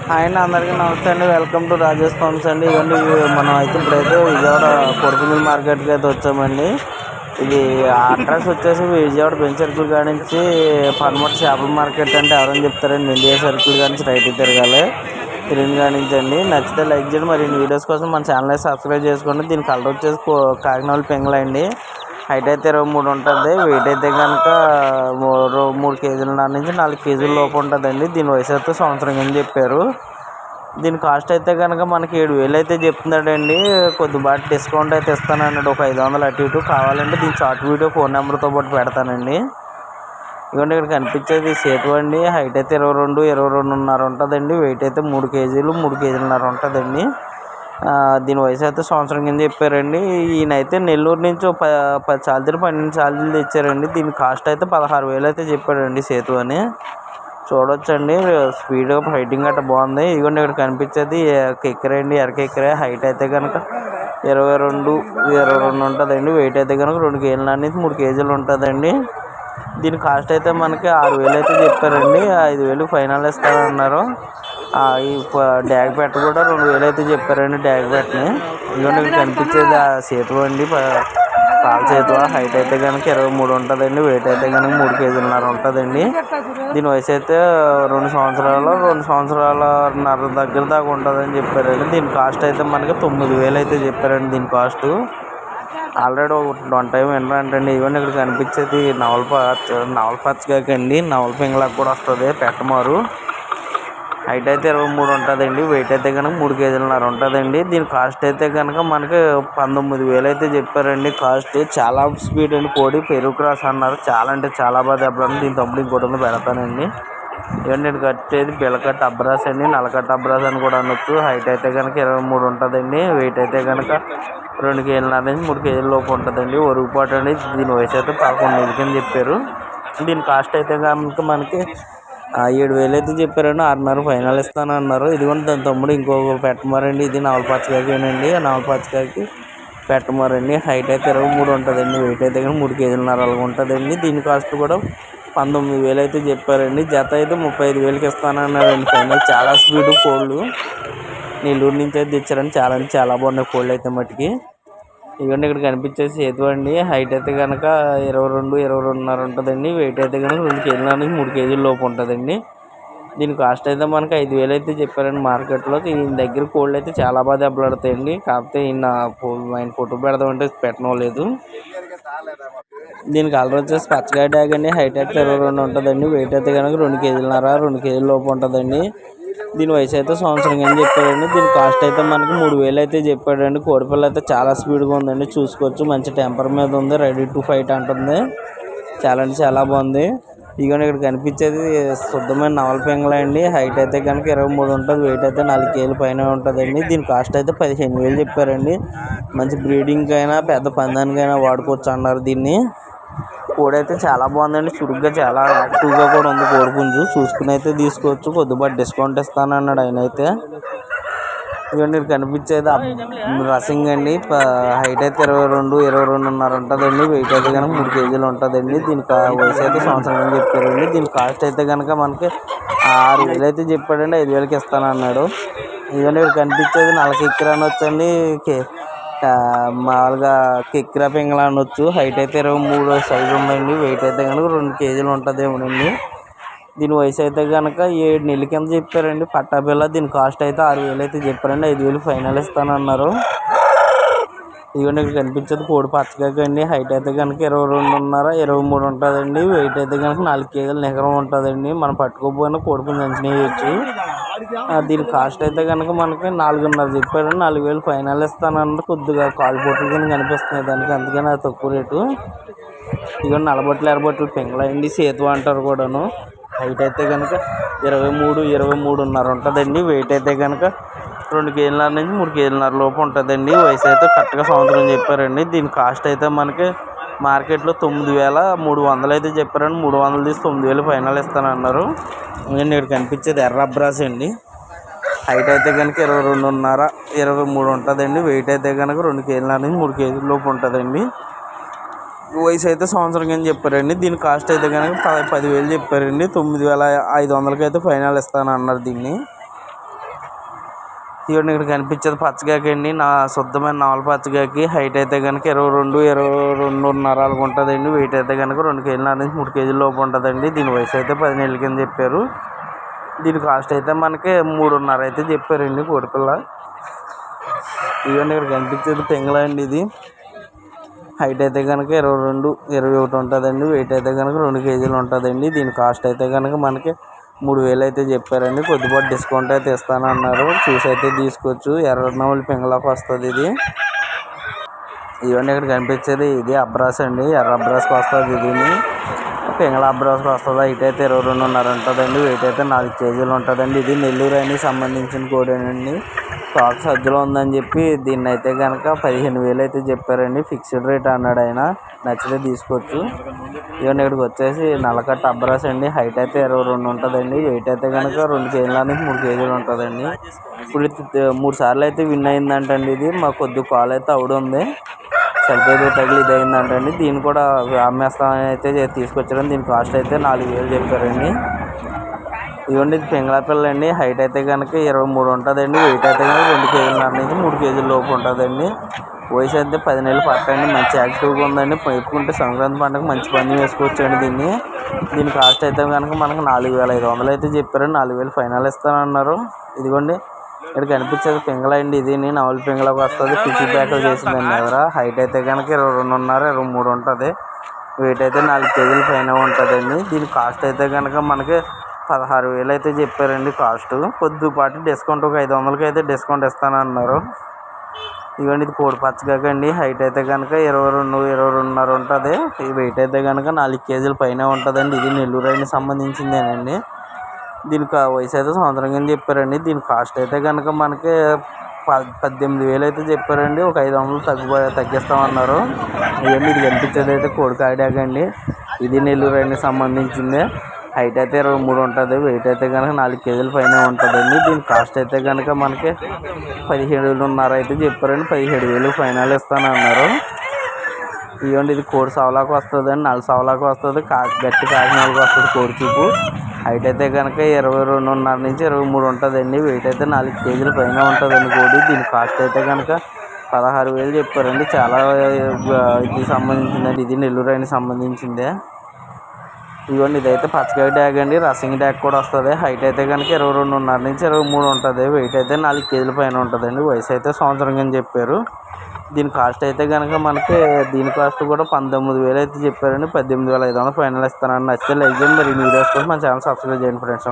Hi అండి, అందరికీ నమస్తే అండి. వెల్కమ్ టు రాజేష్ ఫార్మ్స్ అండి. ఇవన్నీ మనం అయితే ఇప్పుడైతే విజయవాడ కొడుకుమిల్ మార్కెట్కి అయితే వచ్చామండి. ఇది అడ్రస్ వచ్చేసి విజయవాడ బెంచ్ సర్కిల్ కాడి నుంచి పనమట చేపల మార్కెట్ అంటే ఎవరైనా చెప్తారండి. ఇండియా సర్కిల్ కాడి నుంచి రైట్ తిరగాలి, తిరిగిన కాడి నుంచి అండి. నచ్చితే లైక్ చేయండి. మరి వీడియోస్ కోసం మన ఛానల్ సబ్స్క్రైబ్ చేసుకోండి. దీని కలర్ వచ్చేసి కాకినాడ పెంగళ అండి. హైట్ అయితే 23 ఉంటుంది. వెయిట్ అయితే కనుక 3 కేజీల నుంచి 4 కేజీల లోపు ఉంటుందండి. దీని వయసు అయితే సంవత్సరం అని చెప్పారు. దీని కాస్ట్ అయితే కనుక మనకి 7,000 అయితే చెప్తున్నాడండి. కొద్దిపాటి డిస్కౌంట్ అయితే ఇస్తానన్నాడు, ఒక 500 అటు ఇటు. కావాలంటే దీని షార్ట్ వీడియో ఫోన్ నెంబర్తో పాటు పెడతానండి. ఇవ్వండి, ఇక్కడ కనిపించేది సేతు అండి. హైట్ అయితే 22.5 ఉంటుందండి. వెయిట్ అయితే 3 కేజీలు 3 కేజీలన్నర ఉంటుందండి. దీని వయసు అయితే సంవత్సరం కింద చెప్పారండి. ఈయనైతే నెల్లూరు నుంచి 10 ఛార్జీలు 12 ఛార్జీలు తెచ్చారండి. దీని కాస్ట్ అయితే 16,000 అయితే చెప్పాడండి సేతు అని. చూడొచ్చండి, స్పీడ్గా ఫైటింగ్ గట్రా బాగుంది. ఇదిగోండి, ఇక్కడ కనిపించేది కెక్కరే అండి, ఎరకెక్కరే. హైట్ అయితే కనుక 22 ఉంటుందండి. వెయిట్ అయితే కనుక 2 కేజీల నుంచి 3 కేజీలు ఉంటుందండి. దీని కాస్ట్ అయితే మనకి 6,000 అయితే చెప్పారండి. 5,000 ఫైనల్ ఇస్తారన్నారు. ఈ డ్యాగ్ పెట్ట కూడా 2,000 అయితే చెప్పారండి, డ్యాగ్ పెట్టని. ఇదిగోండి, ఇక్కడ కనిపించేది ఆ సేతు అండి, పాల సేతు. హైట్ అయితే కనుక 23 ఉంటుందండి. వెయిట్ అయితే కనుక 3 కేజీలన్నర ఉంటుందండి. దీని వయసు అయితే 2 సంవత్సరాలన్నర దగ్గర దాకా ఉంటుందని చెప్పారండి. దీని కాస్ట్ అయితే మనకి 9,000 అయితే చెప్పారండి. దీని కాస్ట్ ఆల్రెడీ 1 టైం ఏంటంటే ఇవన్నీ ఇక్కడ కనిపించేది నవలపచ్చగాకండి. నవల పింగళకు కూడా వస్తుంది, పెట్టమారు. హైట్ అయితే 23 ఉంటుందండి. వెయిట్ అయితే కనుక 3 కేజీలన్నర ఉంటుందండి. దీని కాస్ట్ అయితే కనుక మనకి 19,000 అయితే చెప్పారండి. కాస్ట్ చాలా స్పీడ్ అండి. కోడి పెరుగు క్రాస్ అన్నారు. చాలా అంటే చాలా బాగా దెబ్బలు. దీని తమ్ముడు ఇంకోటి పెడతానండి. ఇవన్నీ కట్టేది బిలకట్ అబ్రాస్ అండి, నలకట్ అబ్రాస్ అని కూడా అనొచ్చు. హైట్ అయితే కనుక 23 ఉంటుందండి. వెయిట్ అయితే కనుక 2 కేజీలన్నర నుంచి 3 కేజీల లోపు ఉంటుందండి. ఒరుగుపాటు అండి. దీని వయసు అయితే 11 కింద చెప్పారు. దీని కాస్ట్ అయితే కనుక మనకి 7,000 అయితే చెప్పారండి. 6,500 ఫైనల్ ఇస్తానన్నారు. ఇదిగోండి, దాని తమ్ముడు ఇంకొక పెట్టమారండి. ఇది నవలపచ్చకాకేనండి. నవలపచ్చకాకి పెట్టమారండి. హైట్ అయితే 23 ఉంటుందండి. వెయిట్ అయితే కానీ 3 కేజీలన్నర అలాగ ఉంటుందండి. దీని కాస్ట్ కూడా 19,000 అయితే చెప్పారండి. జత అయితే 35,000కి ఇస్తానన్నారండి ఫైనల్. చాలా స్పీడ్ కోళ్ళు. నెల్లూరు నుంచి అయితే తెచ్చారండి. చాలా బాగున్నాయి కోళ్ళు అయితే మట్టుకి. ఇవన్నీ ఇక్కడ కనిపించేసి సేతు అండి. హైట్ అయితే కనుక 22.5 ఉంటుందండి. వెయిట్ అయితే కనుక 2 కేజీల నుంచి 3 కేజీల లోపు ఉంటుందండి. దీని కాస్ట్ అయితే మనకి 5,000 అయితే చెప్పారండి మార్కెట్లో. ఈయన దగ్గర కోళ్ళు అయితే చాలా బాగా దెబ్బలాడతాయండి. కాకపోతే ఆయన ఫోటో పెడదామంటే పెట్టనలేదు. దీని కలర్ వచ్చేసి పచ్చగా డ్యాగ్ అండి. హైట్ అయితే 22 ఉంటుందండి. వెయిట్ అయితే కనుక 2 కేజీలన్నర 2 కేజీల లోపు ఉంటుందండి. దీని వయసు అయితే సంవత్సరం అని చెప్పాడండి. దీని కాస్ట్ అయితే మనకి 3,000 అయితే చెప్పాడండి. కోడిపిల్ల అయితే చాలా స్పీడ్గా ఉందండి, చూసుకోవచ్చు. మంచి టెంపర్ మీద ఉంది, రెడీ టు ఫైట్ అంటుంది. చాలా అంటే చాలా బాగుంది. ఇదిగోండి, ఇక్కడ కనిపించేది శుద్ధమైన నవల పింగళ అండి. హైట్ అయితే కనుక 23 ఉంటుంది. వెయిట్ అయితే 4 కేజీల పైన ఉంటుందండి. దీని కాస్ట్ అయితే 15,000 చెప్పారండి. మంచి బ్రీడింగ్ అయినా పెద్ద పందానికైనా వాడుకోవచ్చు అన్నారు దీన్ని. కోడి అయితే చాలా బాగుందండి, చురుగ్గా చాలా యాక్టివ్గా కూడా ఉంది. కోడి పుంజు చూసుకుని అయితే తీసుకోవచ్చు. కొద్దిపాటి డిస్కౌంట్ ఇస్తానన్నాడు ఆయన అయితే. ఇవన్నీ కనిపించేది రసింగ్ అండి. హైట్ అయితే 22.5 ఉంటుందండి. వెయిట్ అయితే కనుక 3 కేజీలు ఉంటుందండి. దీనికి వయసు అయితే సంవత్సరం అని చెప్పారండి. దీని కాస్ట్ అయితే కనుక మనకి 6,000 అయితే చెప్పాడండి. 5,000కి ఇస్తానన్నాడు. ఇవన్నీ కనిపించేది నలకెక్కిర అనొచ్చండి, మామూలుగా కెక్కిరా పింగళ అనొచ్చు. హైట్ అయితే 23 సైజు ఉందండి. వెయిట్ అయితే కనుక 2 కేజీలు ఉంటుందేమోనండి. దీని వయసు అయితే కనుక 7 నెలల కింద చెప్పారండి. పట్టాపిల్ల. దీని కాస్ట్ అయితే 6,000 అయితే చెప్పారండి. 5,000 ఫైనల్ ఇస్తానన్నారు. ఇవన్నీ ఇక్కడ కనిపించేది కోడి పచ్చకాకండి. హైట్ అయితే కనుక 22.5 23 ఉంటుందండి. వెయిట్ అయితే కనుక 4 కేజీల నిగరం ఉంటుందండి. మనం పట్టుకోకపోయినా కోడి పుంజు అంచనా వేయచ్చు. దీని కాస్ట్ అయితే కనుక మనకి 4,500 చెప్పారండి. 4,000 ఫైనల్ ఇస్తానన్నారు. కొద్దిగా కాలు బొట్లు కింద కనిపిస్తున్నాయి దానికి, అందుకని అది తక్కువ రేటు. ఇక నలబొట్లు ఎరబొట్లు పింగళండి, సేతు అంటారు కూడాను. హైట్ అయితే కనుక 23.5 ఉంటుందండి. వెయిట్ అయితే కనుక 2 కేజీలన్నర నుంచి 3 కేజీలన్నర లోపు ఉంటుందండి. వయసు అయితే కరెక్ట్గా సంవత్సరం చెప్పారండి. దీని కాస్ట్ అయితే మనకి మార్కెట్లో 9,300 అయితే చెప్పారండి. 300 తీసి 9,000 ఫైనల్ ఇస్తానన్నారు. నేను ఇక్కడ కనిపించేది ఎర్ర అబ్రాస్ అండి. హైట్ అయితే కనుక 22.5 23 ఉంటుందండి. వెయిట్ అయితే కనుక 2 కేజీలన్నర నుంచి 3 కేజీల లోపు ఉంటుందండి. వయసు అయితే సంవత్సరం కింద చెప్పారండి. దీని కాస్ట్ అయితే కనుక 10,000 చెప్పారండి. 9,500కి అయితే ఫైనల్ ఇస్తానన్నారు దీన్ని. ఇవన్నీ ఇక్కడ కనిపించేది పచ్చగాకి అండి. నా శుద్ధమైన నావల పచ్చగాకి. హైట్ అయితే కనుక 22 అలాగ ఉంటుందండి. వెయిట్ అయితే కనుక 2 కేజీల నుంచి 3 కేజీల లోపు ఉంటుందండి. దీని వయసు అయితే 10 నెలల కింద చెప్పారు. దీని కాస్ట్ అయితే మనకి 3.5 అయితే చెప్పారండి కోడిపిల్ల. ఇవన్నీ ఇక్కడ కనిపించేది పెంగళ అండి. ఇది హైట్ అయితే కనుక 21 ఉంటుందండి. వెయిట్ అయితే కనుక 2 కేజీలు ఉంటుందండి. దీని కాస్ట్ అయితే కనుక మనకి 3,000 అయితే చెప్పారండి. కొద్దిపాటు డిస్కౌంట్ అయితే ఇస్తానన్నారు. చూసి అయితే తీసుకోవచ్చు. ఎర్రనవలి పెంగళకు వస్తుంది ఇది. ఇవన్నీ ఇక్కడ కనిపించేది ఇది అబ్రాస్ అండి. ఎర్ర అబ్రాస్కి వస్తుంది. ఇది పెంగళ అబ్రాస్కి వస్తుంది. హైట్ అయితే 22.5 ఉంటుందండి. వెయిట్ అయితే 4 కేజీలు ఉంటుందండి. ఇది నెల్లూరు అని సంబంధించిన కోడేనండి. స్టాక్ సజ్జలో ఉందని చెప్పి దీన్ని అయితే కనుక 15,000 అయితే చెప్పారండి. ఫిక్స్డ్ రేట్ అన్నాడు ఆయన. నచ్చితే తీసుకోవచ్చు. ఇవన్నీ ఇక్కడికి వచ్చేసి నల్లకట్ట అబ్రాస్ అండి. హైట్ అయితే 22 ఉంటుందండి. వెయిట్ అయితే కనుక 2 కేజీల నుంచి 3 కేజీలు ఉంటుందండి. ఇప్పుడు 3 సార్లు అయితే విన్ అయిందంటండి. ఇది మాకు కొద్ది కాల్ అయితే ఉంది. సరిపోయి తగిలి ఇది అయిందంటండి. దీన్ని కూడా అమ్మేస్తామని అయితే తీసుకొచ్చారండి. దీని కాస్ట్ అయితే 4,000 చెప్పారండి. ఇవ్వండి ఇది పెంగళ పిల్ల అండి. హైట్ అయితే కనుక 23 ఉంటుందండి. వెయిట్ అయితే కనుక 2 కేజీల నుంచి 3 కేజీల లోపు ఉంటుందండి. వయసు అయితే 10 నెలలు పట్టండి. మంచి యాక్టివ్గా ఉందండి. పైపుకుంటే సంక్రాంతి పండుగ మంచి పని వేసుకోవచ్చండి దీన్ని. దీని కాస్ట్ అయితే కనుక మనకు 4,500 అయితే చెప్పారండి. 4,000 ఫైనల్ ఇస్తానన్నారు. ఇదిగోండి ఇక్కడ కనిపించేది పెంగళ అండి. ఇది నవల పెంగళకు వస్తుంది. పిచ్చి ప్యాకలు చేసిందండి ఎవరా. హైట్ అయితే కనుక 22.5 23 ఉంటుంది. వెయిట్ అయితే 4 కేజీల పైన ఉంటుందండి. దీని కాస్ట్ అయితే కనుక మనకి 16,000 అయితే చెప్పారండి కాస్ట్. కొద్దిపాటి డిస్కౌంట్ ఒక 500కి అయితే డిస్కౌంట్ ఇస్తానన్నారు. ఇవ్వండి ఇది కోడి పచ్చగాకండి. హైట్ అయితే కనుక 22.5 ఉంటుంది. ఈ వెయిట్ అయితే కనుక 4 కేజీల పైన ఉంటుందండి. ఇది నెల్లూరు అయిన సంబంధించిందేనండి. దీనికి వయసు అయితే సంవత్సరం కింద చెప్పారండి. దీని కాస్ట్ అయితే కనుక మనకి 18,000 అయితే చెప్పారండి. ఒక 500 తగ్గిస్తామన్నారు. ఇవన్నీ ఇది కనిపించేది అయితే కోడి కాడాకండి. ఇది నెల్లూరు అయిన సంబంధించిందే. హైట్ అయితే 23 ఉంటుంది. వెయిట్ అయితే కనుక 4 కేజీల పైన ఉంటుందండి. దీని కాస్ట్ అయితే కనుక మనకి 17,500 అయితే చెప్పారండి. 17,000 ఫైనల్ ఇస్తానన్నారు. ఇవ్వండి ఇది కోడి సవలాకు వస్తుంది అండి. 4 సవలాకు వస్తుంది. గట్టి కాకినాడకు వస్తుంది కోడి చూపు. హైట్ అయితే కనుక 22.5 నుంచి 23 ఉంటుందండి. వెయిట్ అయితే 4 కేజీల పైన ఉంటుందండి కోడి. దీని కాస్ట్ అయితే కనుక 16,000 చెప్పారండి. చాలా ఇది సంబంధించిందండి. ఇది నెల్లూరు అయిన సంబంధించిందే. ఇవ్వండి ఇదైతే పచ్చకాయ ట్యాగ్ అండి. రసింగ్ ట్యాగ్ కూడా వస్తుంది. హైట్ అయితే కనుక 22.5 నుంచి 23 ఉంటుంది. వెయిట్ అయితే 4 కేజీల పైన ఉంటుందండి. వయసు అయితే సంవత్సరం కింద చెప్పారు. దీని కాస్ట్ అయితే కనుక మనకి దీని కాస్ట్ కూడా 19,000 అయితే చెప్పారండి. 18,500 ఫైనల్ ఇస్తానని. నచ్చితే లైక్ చేయండి. మరి వీడియోస్ కోసం మన ఛానల్ సబ్స్క్రైబ్ చేయండి ఫ్రెండ్స్.